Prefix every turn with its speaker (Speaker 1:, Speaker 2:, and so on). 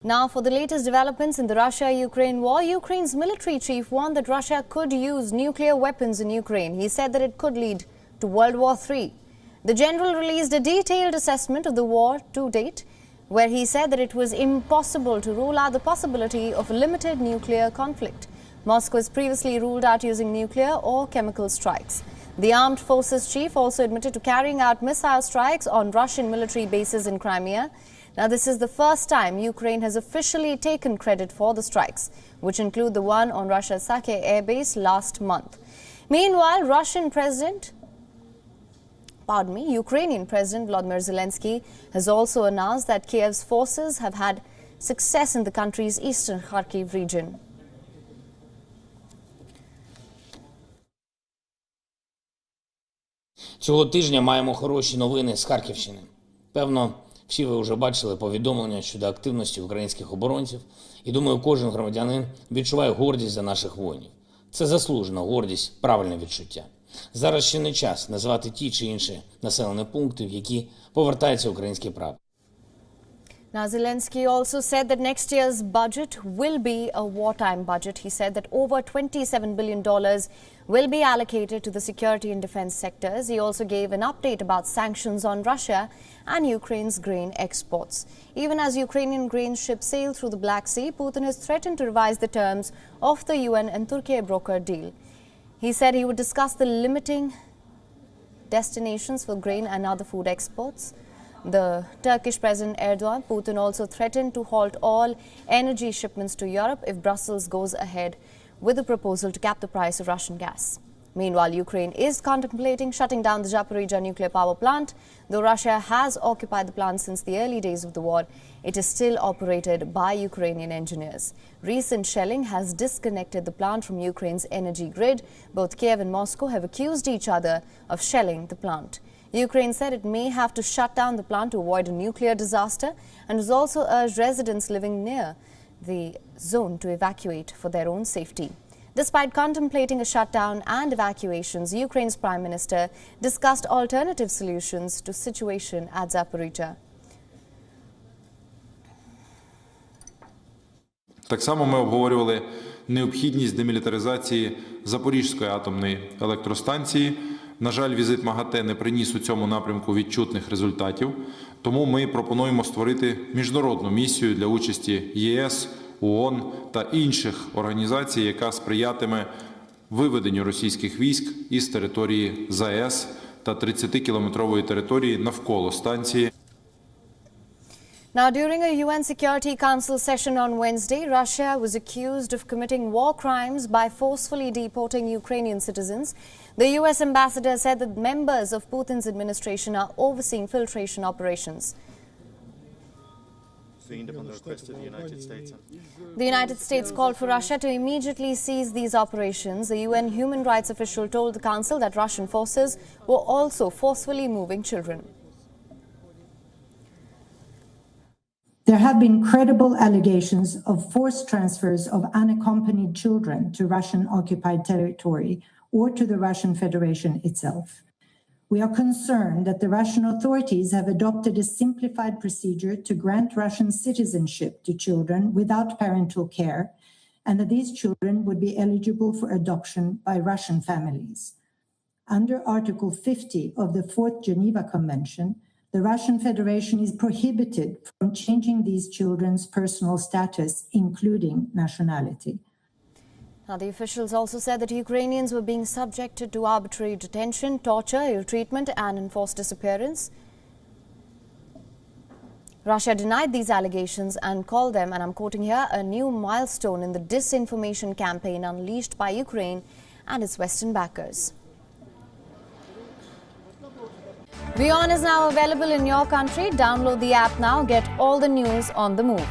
Speaker 1: Now for the latest developments in the Russia-Ukraine war, Ukraine's military chief warned that Russia could use nuclear weapons in Ukraine. He said that it could lead to World War III. The general released a detailed assessment of the war to date, where he said that it was impossible to rule out the possibility of a limited nuclear conflict. Moscow has previously ruled out using nuclear or chemical strikes. The armed forces chief also admitted to carrying out missile strikes on Russian military bases in Crimea. Now, this is the first time Ukraine has officially taken credit for the strikes, which include the one on Russia's Sake air base last month. Meanwhile, Ukrainian President Vladimir Zelensky has also announced that Kyiv's forces have had success in the country's eastern Kharkiv region.
Speaker 2: Цього тижня маємо хороші новини з Харківщини. Певно, всі ви вже бачили повідомлення щодо активності українських оборонців. І думаю, кожен громадянин відчуває гордість за наших воїнів. Це заслужена гордість, правильне відчуття. Зараз ще не час назвати ті чи інші населені пункти, в які повертається український прапор.
Speaker 1: Now, Zelensky also said that next year's budget will be a wartime budget. He said that over $27 billion will be allocated to the security and defense sectors. He also gave an update about sanctions on Russia and Ukraine's grain exports. Even as Ukrainian grain ships sail through the Black Sea, Putin has threatened to revise the terms of the UN and Turkey brokered deal. He said he would discuss the limiting destinations for grain and other food exports. The Turkish President Erdogan, Putin also threatened to halt all energy shipments to Europe if Brussels goes ahead with a proposal to cap the price of Russian gas. Meanwhile, Ukraine is contemplating shutting down the Zaporizhzhia nuclear power plant. Though Russia has occupied the plant since the early days of the war, it is still operated by Ukrainian engineers. Recent shelling has disconnected the plant from Ukraine's energy grid. Both Kyiv and Moscow have accused each other of shelling the plant. Ukraine said it may have to shut down the plant to avoid a nuclear disaster and has also urged residents living near the zone to evacuate for their own safety. Despite contemplating a shutdown and evacuations, Ukraine's Prime Minister discussed alternative solutions to the situation at Zaporizhzhia.
Speaker 3: Так само ми обговорювали необхідність демілітаризації Запорізької атомної електростанції. На жаль, візит МАГАТЕ не приніс у цьому напрямку відчутних результатів, тому ми пропонуємо створити міжнародну місію для участі ЄС, ООН та інших організацій, яка сприятиме виведенню російських військ із території ЗАЕС та 30-кілометрової території навколо станції.
Speaker 1: Now, during a UN Security Council session on Wednesday, Russia was accused of committing war crimes by forcefully deporting Ukrainian citizens. The US ambassador said that members of Putin's administration are overseeing filtration operations.
Speaker 4: Upon the request of the United States.
Speaker 1: The United States called for Russia to immediately cease these operations. The UN human rights official told the council that Russian forces were also forcefully moving children.
Speaker 5: There have been credible allegations of forced transfers of unaccompanied children to Russian-occupied territory or to the Russian Federation itself. We are concerned that the Russian authorities have adopted a simplified procedure to grant Russian citizenship to children without parental care, and that these children would be eligible for adoption by Russian families. Under Article 50 of the Fourth Geneva Convention, the Russian Federation is prohibited from changing these children's personal status, including nationality.
Speaker 1: Now, the officials also said that Ukrainians were being subjected to arbitrary detention, torture, ill-treatment and enforced disappearance. Russia denied these allegations and called them, and I'm quoting here, a new milestone in the disinformation campaign unleashed by Ukraine and its Western backers. WION is now available in your country. Download the app now. Get all the news on the move.